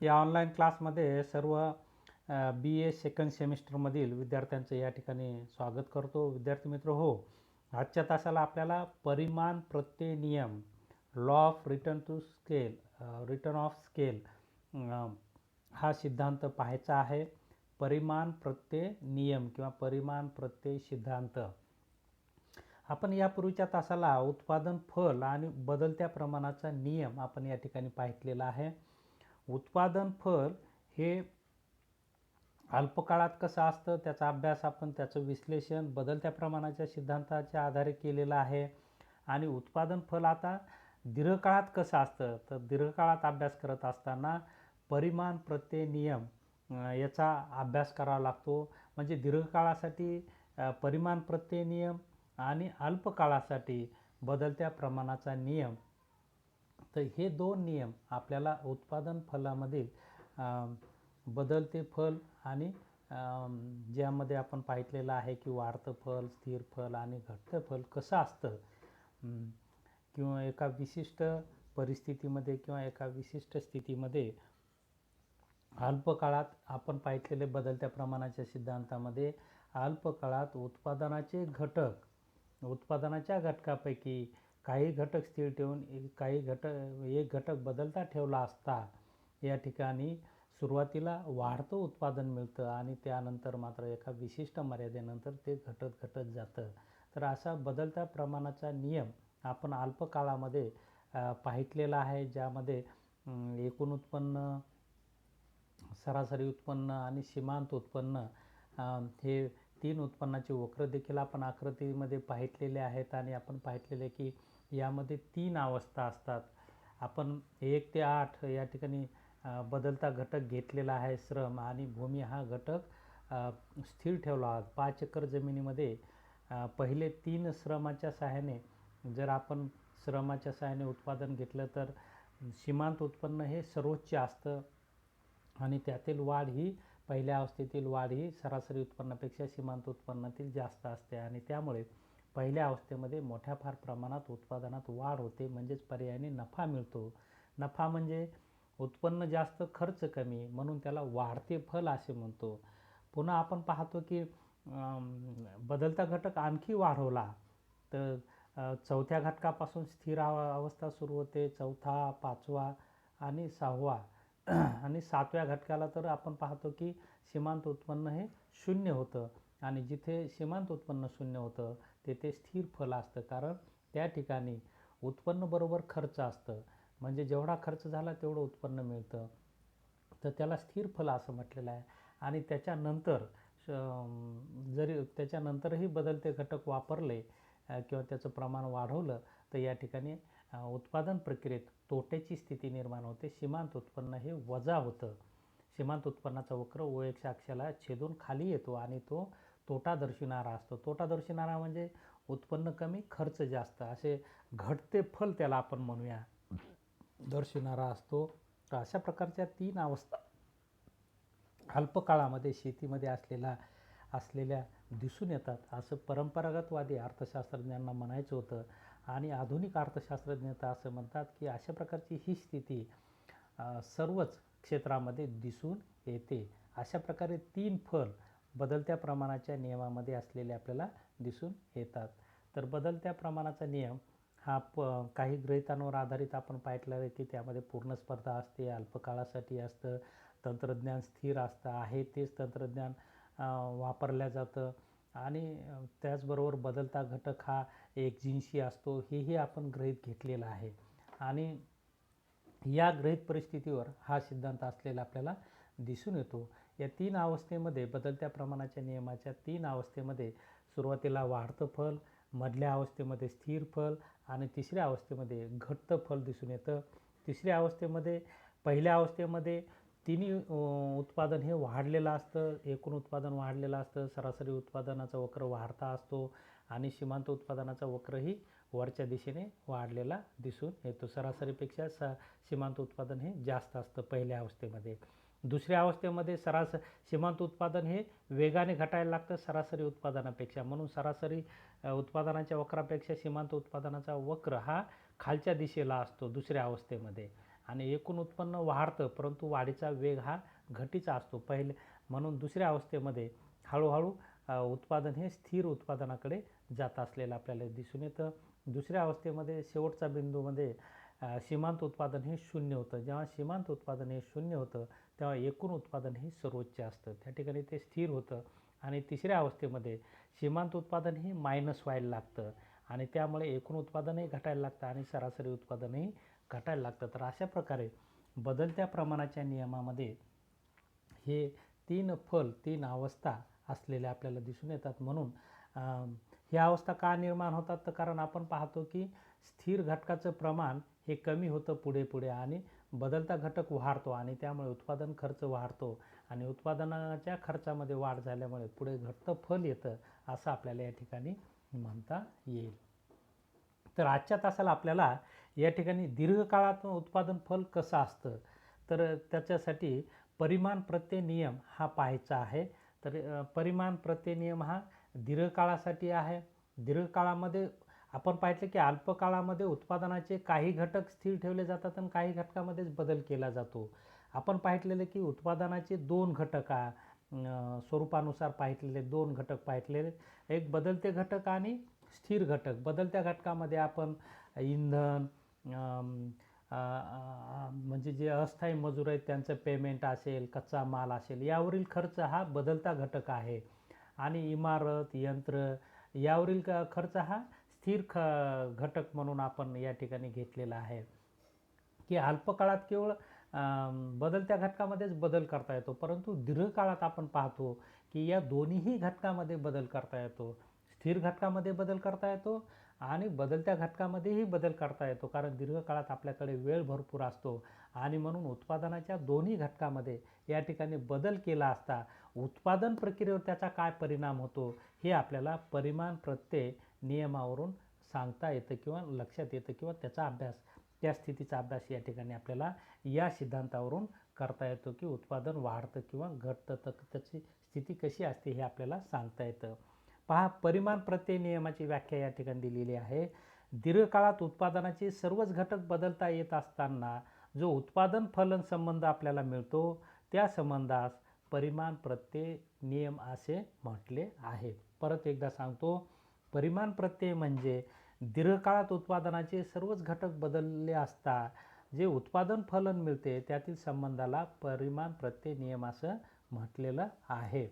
या ऑनलाईन क्लासमध्ये सर्व BA सेकंड सेमिस्टरमधील विद्यार्थ्यांचं या ठिकाणी स्वागत करतो. विद्यार्थी मित्र हो, आजच्या तासाला आपल्याला परिमाण प्रत्यय नियम, law of return of scale हा सिद्धांत पाहायचा आहे. परिमाण प्रत्यय नियम किंवा परिमाण प्रत्यय सिद्धांत. आपण यापूर्वीच्या तासाला उत्पादन फल आणि बदलत्या प्रमाणाचा नियम आपण या ठिकाणी पाहितलेला आहे. उत्पादन फल हे अल्पकाळात कसं असतं त्याचा अभ्यास आपण त्याचं विश्लेषण बदलत्या प्रमाणाच्या सिद्धांताच्या आधारे केलेलं आहे. आणि उत्पादन फल आता दीर्घकाळात कसं असतं तर दीर्घकाळात अभ्यास करत असताना परिमाण प्रत्यय नियम याचा अभ्यास करावा लागतो. म्हणजे दीर्घकाळासाठी परिमाण प्रत्यय नियम आणि अल्पकाळासाठी बदलत्या प्रमाणाचा नियम. तर हे दोन नियम आपल्याला उत्पादन फलामधील बदलते फल आणि ज्यामध्ये आपण पाहितलेलं आहे की वाढतं फल, स्थिर फल आणि घटतं फल कसं असतं किंवा एका विशिष्ट परिस्थितीमध्ये किंवा एका विशिष्ट स्थितीमध्ये अल्पकाळात आपण पाहितलेले बदलत्या प्रमाणाच्या सिद्धांतामध्ये अल्पकाळात उत्पादनाच्या घटकापैकी काही घटक स्थिर ठेवून एक घटक बदलता ठेवला असता या ठिकाणी सुरुवातीला वाढतं उत्पादन मिळतं आणि त्यानंतर मात्र एका विशिष्ट मर्यादेनंतर ते घटत जातं. तर असा बदलत्या प्रमाणाचा नियम आपण अल्पकाळामध्ये पाहितलेला आहे, ज्यामध्ये एकूण उत्पन्न, सरासरी उत्पन्न आणि सीमांत उत्पन्न हे तीन उत्पन्नाचे वक्र देखील आपण आकृतीमध्ये पाहितलेले आहेत. आणि आपण पाहितलेले की यामध्ये तीन अवस्था असतात. आपण 1 ते 8 या ठिकाणी बदलता घटक घेतलेला आहे श्रम, आणि भूमी हा घटक स्थिर ठेवला आहे. 5 एकर जमिनीमध्ये पहिले 3 श्रमाच्या सहाय्याने जर आपण श्रमाच्या सहाय्याने उत्पादन घेतलं तर सीमांत उत्पन्न हे सर्वोच्च असतं आणि त्यातील वाढ ही पहिल्या अवस्थेतील वाढ ही सरासरी उत्पन्नापेक्षा सीमांत उत्पन्नातील जास्त असते. आणि त्यामुळे पहिल्या अवस्थेमध्ये मोठ्या फार प्रमाणात उत्पादनात वाढ होते, म्हणजेच पर्यायाने नफा मिळतो. नफा म्हणजे उत्पन्न जास्त खर्च कमी, म्हणून त्याला वाढते फल असे म्हणतो. पुन्हा आपण पाहतो की बदलता घटक आणखी वाढवला तर चौथ्या घटकापासून स्थिर अवस्था सुरू होते. चौथा, पाचवा आणि सहावा आणि सातव्या घटकाला तर आपण पाहतो की सीमांत उत्पन्न हे शून्य होतं. आणि जिथे सीमांत उत्पन्न शून्य होतं तेथे स्थिर फल असतं, कारण त्या ठिकाणी उत्पन्न बरोबर खर्च असतं. म्हणजे जेवढा खर्च झाला तेवढं उत्पन्न मिळतं, तर त्याला स्थिर फल असं म्हटलेलं आहे. आणि त्याच्यानंतरही बदलते घटक वापरले किंवा त्याचं प्रमाण वाढवलं तर या ठिकाणी उत्पादन प्रक्रियेत तोट्याची स्थिती निर्माण होते. सीमांत उत्पन्न हे वजा होतं. सीमांत उत्पन्नाचा वक्र OX अक्षाला छेदून खाली येतो आणि तो तोटा दर्शविणारा असतो. तोटा दर्शविणारा म्हणजे उत्पन्न कमी खर्च जास्त असे घटते फल त्याला आपण म्हणूया दर्शविणारा असतो. तर अशा प्रकारच्या तीन अवस्था अल्पकाळामध्ये शेतीमध्ये असलेल्या दिसून येतात असं परंपरागतवादी अर्थशास्त्रज्ञांना म्हणायचं होतं. आणि आधुनिक अर्थशास्त्रज्ञ तर असं म्हणतात की अशा प्रकारची ही स्थिती सर्वच क्षेत्रामध्ये दिसून येते. अशा प्रकारे तीन फल बदलत्या प्रमाणाच्या नियमामध्ये असलेले आपल्याला दिसून येतात. तर बदलत्या प्रमाणाचा नियम हा काही गृहीतांवर आधारित आपण पाहितलं आहे की त्यामध्ये पूर्ण स्पर्धा असते, अल्पकाळासाठी असतं, तंत्रज्ञान स्थिर असतं, आहे तेच तंत्रज्ञान वापरल्या जातं, आणि त्याचबरोबर बदलता घटक हा एकजिन्सी असतो, हेही आपण गृहीत घेतलेलं आहे. आणि या गृहीत परिस्थितीवर हा सिद्धांत असलेला आपल्याला दिसून येतो. या तीन अवस्थेमध्ये बदलत्या प्रमाणाच्या नियमाच्या तीन अवस्थेमध्ये सुरुवातीला वाढतं फल, मधल्या अवस्थेमध्ये स्थिर फल आणि तिसऱ्या अवस्थेमध्ये घटतं फल दिसून येतं. पहिल्या अवस्थेमध्ये तिन्ही उत्पादन हे वाढलेलं असतं, एकूण उत्पादन वाढलेलं असतं, सरासरी उत्पादनाचा वक्र वाढता असतो आणि सीमांत उत्पादनाचा वक्रही वरच्या दिशेने वाढलेला दिसून येतो. सरासरीपेक्षा सीमांत उत्पादन हे जास्त असतं पहिल्या अवस्थेमध्ये. दुसऱ्या अवस्थेमध्ये सीमांत उत्पादन हे वेगाने घटायला लागतं सरासरी उत्पादनापेक्षा, म्हणून सरासरी उत्पादनाच्या वक्रापेक्षा सीमांत उत्पादनाचा वक्र हा खालच्या दिशेला असतो दुसऱ्या अवस्थेमध्ये. आणि एकूण उत्पन्न वाढतं, परंतु वाढीचा वेग हा घटीचा असतो. म्हणून दुसऱ्या अवस्थेमध्ये हळूहळू उत्पादन हे स्थिर उत्पादनाकडे जात असलेलं आपल्याला दिसून येतं. दुसऱ्या अवस्थेमध्ये शेवटच्या बिंदूमध्ये सीमांत उत्पादन हे शून्य होतं. जेव्हा सीमांत उत्पादन हे शून्य होतं तेव्हा एकूण उत्पादन हे सर्वोच्च असतं, त्या ठिकाणी ते स्थिर होतं. आणि तिसऱ्या अवस्थेमध्ये सीमांत उत्पादन हे मायनस व्हायला लागतं आणि त्यामुळे एकूण उत्पादनही घटायला लागतं आणि सरासरी उत्पादनही घटायला लागतं. तर अशा प्रकारे बदलत्या प्रमाणाच्या नियमामध्ये हे तीन अवस्था असलेल्या आपल्याला दिसून येतात. म्हणून ह्या अवस्था का निर्माण होतात, तर कारण आपण पाहतो की स्थिर घटकाचं प्रमाण हे कमी होतं पुढे पुढे आणि बदलता घटक वाढतो आणि त्यामुळे उत्पादन खर्च वाढतो आणि उत्पादनाच्या खर्चामध्ये वाढ झाल्यामुळे पुढे घटतं फल येतं, असं आपल्याला या ठिकाणी म्हणता येईल. तर आजच्या तासाला आपल्याला या ठिकाणी दीर्घकाळात उत्पादन फल कसं असतं, तर त्याच्यासाठी परिमाण प्रत्यय नियम हा पाहायचा आहे. तर परिमाण प्रत्यय नियम हा दीर्घकाळासाठी आहे. दीर्घकाळामध्ये आपण पाहिलं की अल्पकाळामध्ये उत्पादनाचे काही घटक स्थिर ठेवले जातात आणि काही घटकामध्येच बदल केला जातो. आपण पाहिलेले की उत्पादनाचे दोन घटक स्वरूपानुसार पाहिलेले दोन घटक पाहिलेले, एक बदलते घटक आणि स्थिर घटक. बदलत्या घटकामध्ये आपण इंधन म्हणजे जे अस्थायी मजूर आहेत त्यांचं पेमेंट असेल, कच्चा माल असेल, यावरील खर्च हा बदलता घटक आहे. आणि इमारत, यंत्र यावरील खर्च हा स्थिर घटक म्हणून आपण या ठिकाणी घेतलेला आहे. की अल्पकाळात केवळ बदलत्या घटकामध्येच बदल करता येतो, परंतु दीर्घकाळात आपण पाहतो की या दोन्हीही घटकामध्ये बदल करता येतो. स्थिर घटकामध्ये बदल करता येतो आणि बदलत्या घटकामध्येही बदल करता येतो, कारण दीर्घकाळात आपल्याकडे वेळ भरपूर असतो आणि म्हणून उत्पादनाच्या दोन्ही घटकामध्ये या ठिकाणी बदल केला असता उत्पादन प्रक्रियेवर त्याचा काय परिणाम होतो हे आपल्याला परिमाण प्रत्यय नियमावरून सांगता येतं किंवा लक्षात येतं किंवा त्या स्थितीचा अभ्यास या ठिकाणी आपल्याला या सिद्धांतावरून करता येतो की उत्पादन वाढतं किंवा घटतं, तर त्याची स्थिती कशी असते हे आपल्याला सांगता येतं. पहा, परिमाण प्रत्यय नियमाची व्याख्या या ठिकाणी दिलेली आहे. दीर्घकाळात उत्पादनाचे सर्वच घटक बदलता येत असताना जो उत्पादन फलन संबंध आपल्याला मिळतो त्या संबंधास परिमाण प्रत्यय नियम असे म्हटले आहे. परत एकदा सांगतो, परिमाण प्रत्यय म्हणजे दीर्घकाळात उत्पादनाचे सर्वच घटक बदलले असता जे उत्पादन फलन मिळते त्यातील संबंधाला परिमाण प्रत्यय नियम असं म्हटलेलं आहे.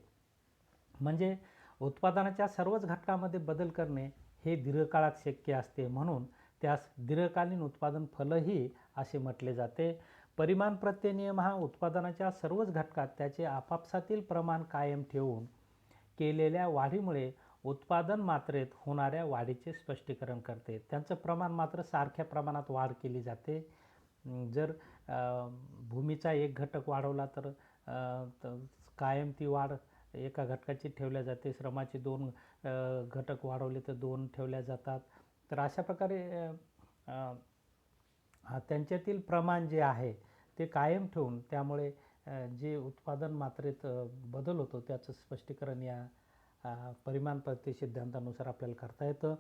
म्हणजे उत्पादनाच्या सर्वच घटकामध्ये बदल करणे हे दीर्घकाळात शक्य असते, म्हणून त्यास दीर्घकालीन उत्पादन फलही असे म्हटले जाते. परिमाण प्रत्यय नियम हा उत्पादनाच्या सर्वच घटकात त्याचे आपापसातील प्रमाण कायम ठेवून केलेल्या वाढीमुळे उत्पादन मात्रेत होणाऱ्या वाढीचे स्पष्टीकरण करते. त्यांचं प्रमाण मात्र सारख्या प्रमाणात वाढ केली जाते. जर भूमीचा एक घटक वाढवला तर कायम ती वाढ एका घटकाची ठेवल्या जाते. श्रमाचे दोन घटक वाढवले तर दोन ठेवल्या जातात. तर अशा प्रकारे त्यांच्यातील प्रमाण जे आहे ते कायम ठेवून त्यामुळे जे उत्पादन मात्रेत बदल होतो त्याचं स्पष्टीकरण या परिमाण प्रत्यय सिद्धांतानुसार आपल्याला करता येतं.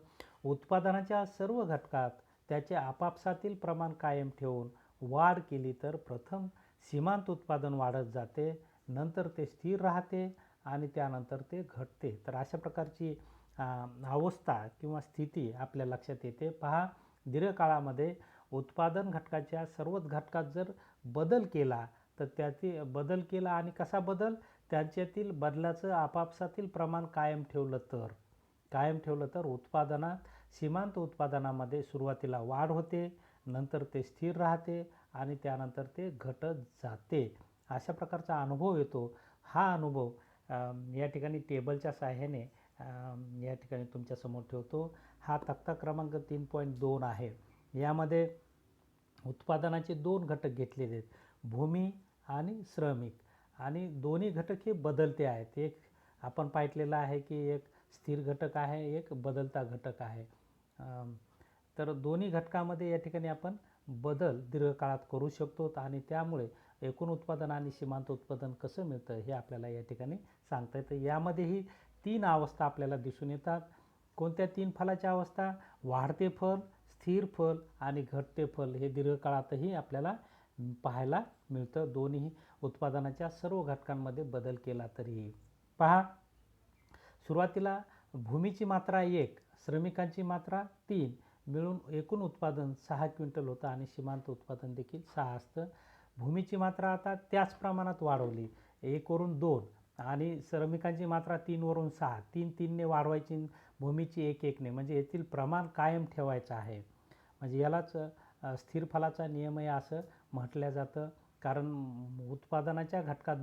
उत्पादनाच्या सर्व घटकात त्याचे आपापसातील प्रमाण कायम ठेवून वाढ केली तर प्रथम सीमांत उत्पादन वाढत जाते, नंतर ते स्थिर राहते आणि त्यानंतर ते घटते. तर अशा प्रकारची अवस्था किंवा स्थिती आपल्या लक्षात येते. पहा, दीर्घकाळामध्ये उत्पादन घटकाच्या सर्वच घटकात जर बदल केला तर बदल केला आणि कसा बदल, त्यांच्यातील बदलाचं आपापसातील प्रमाण कायम ठेवलं तर उत्पादनात सीमांत उत्पादनामध्ये सुरुवातीला वाढ होते, नंतर ते स्थिर राहते आणि त्यानंतर ते घटत जाते. अशा प्रकारचा अनुभव येतो. हा अनुभव या ठिकाणी टेबलच्या सहाय्याने या ठिकाणी तुमच्यासमोर ठेवतो. हा तक्ता क्रमांक 3.2 आहे. यामध्ये उत्पादनाचे दोन घटक घेतलेले आहेत, भूमी आणि श्रमिक, आणि दोन्ही घटक हे बदलते आहेत. एक आपण पाहिलेलं आहे की एक स्थिर घटक आहे, एक बदलता घटक आहे. तर दोन्ही घटकामध्ये या ठिकाणी आपण बदल दीर्घकाळात करू शकतो आणि त्यामुळे एकूण उत्पादन आणि सीमांत उत्पादन कसं मिळतं हे आपल्याला या ठिकाणी सांगता येतं. यामध्येही तीन अवस्था आपल्याला दिसून येतात. कोणत्या तीन फलाच्या अवस्था? वाढते फल, स्थिर फल आणि घटते फल हे दीर्घकाळातही आपल्याला पाहायला मिळतं दोन्ही उत्पादनाच्या सर्व घटकांमध्ये बदल केला तरीही. पहा, सुरुवातीला भूमीची मात्रा 1, श्रमिकांची मात्रा 3 मिळून एकूण उत्पादन 6 क्विंटल होतं आणि सीमांत उत्पादन देखील 6 असतं. भूमीची मात्रा आता त्याच प्रमाणात वाढवली, 1 वरून 2 आणि श्रमिकांची मात्रा 3 वरून 6, 3 ने वाढवायची, भूमीची 1 ने, म्हणजे येथील प्रमाण कायम ठेवायचं आहे. म्हणजे यालाच स्थिर फलाचा नियमही असं म्हटलं जातं, कारण उत्पादनाच्या घटकात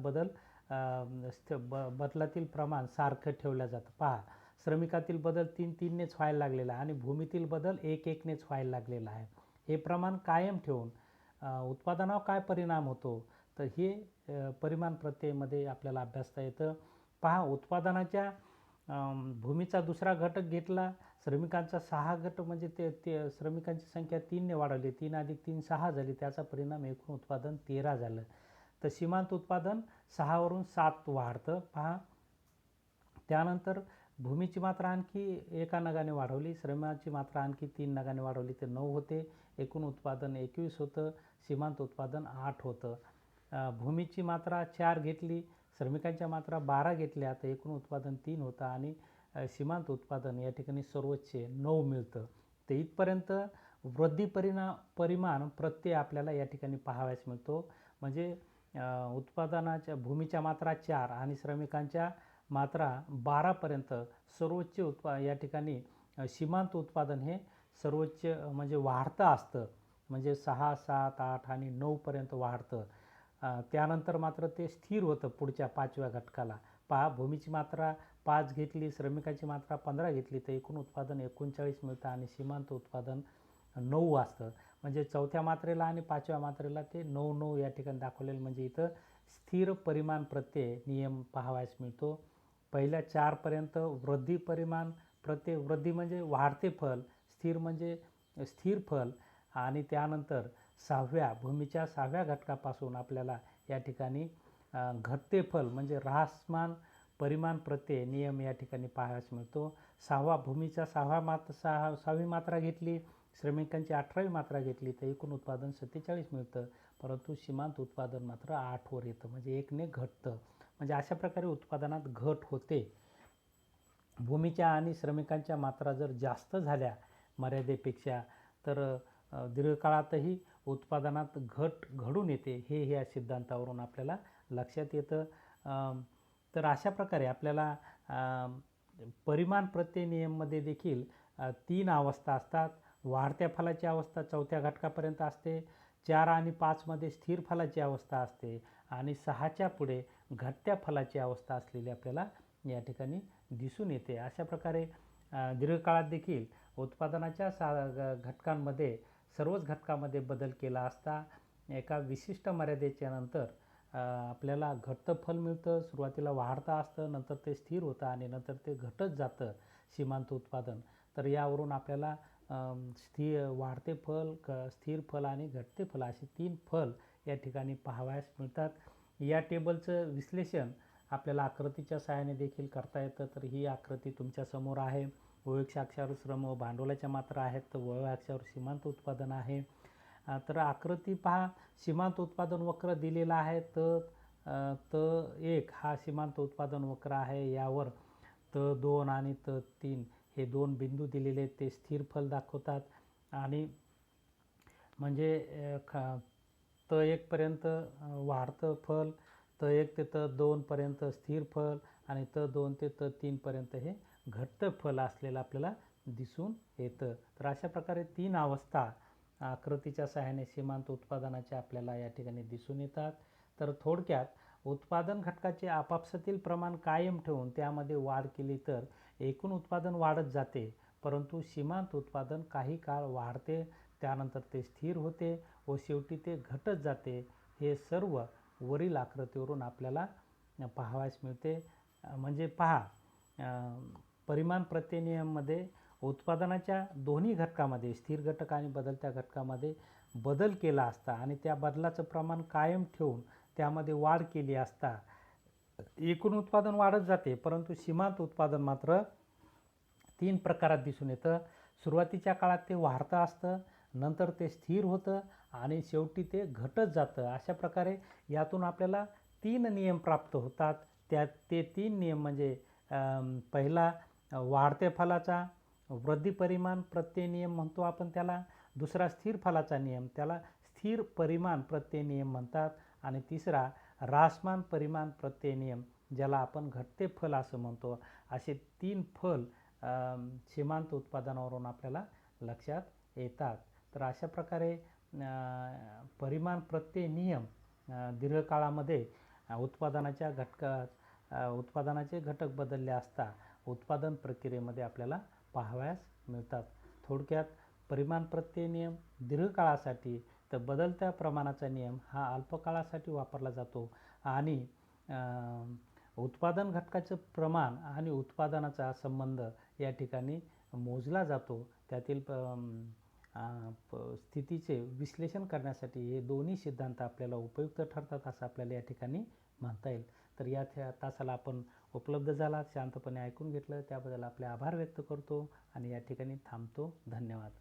बदलातील प्रमाण सारखं ठेवलं जातं. पहा, श्रमिकातील बदल 3 नेच व्हायला लागलेला आहे आणि भूमीतील बदल 1 नेच व्हायला लागलेला आहे. हे प्रमाण कायम ठेवून उत्पादनावर काय परिणाम होतो, तर हे परिमाण प्रत्ययमध्ये आपल्याला अभ्यासता येतं. पहा, उत्पादनाच्या भूमीचा दुसरा घटक घेतला, श्रमिकांचा 6 घटक, म्हणजे ते श्रमिकांची संख्या 3 ने वाढवली, 3 अधिक 3 6 झाली, त्याचा परिणाम एकूण उत्पादन 13 झालं. तर सीमांत उत्पादन 6 वरून 7 वाढतं. पहा, त्यानंतर भूमीची मात्रा आणखी 1 नगाने वाढवली, श्रमाची मात्रा आणखी 3 नगाने वाढवली, ते 9 होते, एकूण उत्पादन 21 होतं, सीमांत उत्पादन 8 होतं. भूमीची मात्रा 4 घेतली, श्रमिकांच्या मात्रा 12 घेतल्या, तर एकूण उत्पादन 3 होतं आणि सीमांत उत्पादन या ठिकाणी सर्वोच्च 9 मिळतं. तर इथपर्यंत वृद्धी परिमाण प्रत्यय आपल्याला या ठिकाणी पाहावयास मिळतो. म्हणजे उत्पादनाच्या भूमीच्या मात्रा 4 आणि श्रमिकांच्या मात्रा 12पर्यंत सर्वोच्च या ठिकाणी सीमांत उत्पादन हे सर्वोच्च म्हणजे वाढतं असतं, म्हणजे 6, 7, 8 आणि 9पर्यंत वाढतं. त्यानंतर मात्र ते स्थिर होतं पुढच्या 5व्या घटकाला. पहा, भूमीची मात्रा 5 घेतली, श्रमिकाची मात्रा 15 घेतली, तर एकूण उत्पादन 39 मिळतं आणि सीमांत उत्पादन 9 असतं. म्हणजे 4थ्या मात्रेला आणि 5व्या मात्रेला ते 9 या ठिकाणी दाखवलेलं, म्हणजे इथं स्थिर परिमाण प्रत्यय नियम पाहावयास मिळतो. पहिल्या 4पर्यंत वृद्धी परिमाण प्रत्यय, वृद्धी म्हणजे वाढते फल, स्थिर म्हणजे स्थिर फल, आणि त्यानंतर भूमीच्या 6व्या घटकापासून आपल्याला या ठिकाणी घटते फल म्हणजे ऱ्हासमान परिमाण प्रत्यय नियम या ठिकाणी पाहायला मिळतो. भूमीच्या 6वी मात्रा घेतली, श्रमिकांची 18वी मात्रा घेतली, तर एकूण उत्पादन 47 मिळतं, परंतु सीमांत उत्पादन मात्र 8 वर येतं, म्हणजे 1 ने घटतं. म्हणजे अशा प्रकारे उत्पादनात घट होते. भूमीच्या आणि श्रमिकांच्या मात्रा जर जास्त झाल्या मर्यादेपेक्षा, तर दीर्घकाळातही उत्पादनात घट घडून येते, हे या सिद्धांतावरून आपल्याला लक्षात येतं. तर अशा प्रकारे आपल्याला परिमाण प्रत्यय नियममध्ये देखील 3 अवस्था असतात. वाढत्या फलाची अवस्था 4थ्या घटकापर्यंत असते, 4 आणि 5मध्ये स्थिर फलाची अवस्था असते आणि 6च्या पुढे घटत्या फलाची अवस्था असलेली आपल्याला या ठिकाणी दिसून येते. अशा प्रकारे दीर्घकाळात देखील उत्पादनाच्या घटकांमध्ये सर्वच घटकामध्ये बदल केला असता एका विशिष्ट मर्यादेच्या नंतर आपल्याला घटतं फल मिळतं. सुरुवातीला वाढतं असतं, नंतर ते स्थिर होतं आणि नंतर ते घटत जातं सीमांत उत्पादन. तर यावरून आपल्याला वाढते फल, स्थिर फल आणि घटते फल असे 3 फल या ठिकाणी पाहावयास मिळतात. या टेबलचं विश्लेषण आपल्याला आकृतीच्या सहाय्याने देखील करता येतं. तर ही आकृती तुमच्यासमोर आहे. वैयक्तिक अक्षावर श्रम व भांडवलाच्या मात्रा आहेत, तर वैयक्तिक अक्षावर सीमांत उत्पादन आहे. तर आकृती पहा, सीमांत उत्पादन वक्र दिलेला आहे. त1 हा सीमांत उत्पादन वक्र आहे. यावर त2 आणि त3 हे 2 बिंदू दिलेले आहेत, ते स्थिर फल दाखवतात. आणि म्हणजे त1 पर्यंत वाढतं फल, त1 ते त2 पर्यंत स्थिर फल आणि त2 ते त3 पर्यंत हे घटतं फल असलेलं आपल्याला दिसून येतं. तर अशा प्रकारे 3 अवस्था आकृतीच्या सहाय्याने सीमांत उत्पादनाच्या आपल्याला या ठिकाणी दिसून येतात. तर थोडक्यात, उत्पादन घटकाचे आपापसातील प्रमाण कायम ठेवून त्यामध्ये वाढ केली तर एकूण उत्पादन वाढत जाते, परंतु सीमांत उत्पादन काही काळ वाढते, त्यानंतर ते स्थिर होते व शेवटी ते घटत जाते. हे सर्व वरील आकृतीवरून आपल्याला पाहावयास मिळते. म्हणजे पहा, परिमाण प्रत्यय नियममध्ये उत्पादनाच्या दोन्ही घटकामध्ये, स्थिर घटक आणि बदलत्या घटकामध्ये बदल केला असता आणि त्या बदलाचं प्रमाण कायम ठेवून त्यामध्ये वाढ केली असता एकूण उत्पादन वाढत जाते, परंतु सीमांत उत्पादन मात्र 3 प्रकारात दिसून येतं. सुरुवातीच्या काळात ते वाढतं असतं, नंतर ते स्थिर होतं आणि शेवटी ते घटत जातं. अशा प्रकारे यातून आपल्याला 3 नियम प्राप्त होतात. ते 3 नियम म्हणजे पहिला वाढत्या फलाचा वृद्धी परिमाण प्रत्यय नियम म्हणतो आपण त्याला. दुसरा स्थिर फलाचा नियम, त्याला स्थिर परिमाण प्रत्यय नियम म्हणतात. आणि तिसरा ह्रासमान परिमाण प्रत्यय नियम, ज्याला आपण घटते फल असं म्हणतो. असे 3 फल सीमांत उत्पादनावरून आपल्याला लक्षात येतात. तर अशा प्रकारे परिमाण प्रत्यय नियम दीर्घकाळामध्ये उत्पादनाचे घटक बदलले असता उत्पादन प्रक्रियेमध्ये आपल्याला पाहावयास मिळतात. थोडक्यात परिमाण प्रत्यय नियम दीर्घकाळासाठी, तर बदलत्या प्रमाणाचा नियम हा अल्पकाळासाठी वापरला जातो. आणि उत्पादन घटकाचं प्रमाण आणि उत्पादनाचा संबंध या ठिकाणी मोजला जातो. त्यातील स्थितीचे विश्लेषण करण्यासाठी हे दोन्ही सिद्धांत आपल्याला उपयुक्त ठरतात असं आपल्याला या ठिकाणी म्हणता येईल. तर या तासाला आपण उपलब्ध झाला, शांतपणे ऐकून घेतलं त्याबद्दल आपले आभार व्यक्त करतो आणि या ठिकाणी थांबतो. धन्यवाद.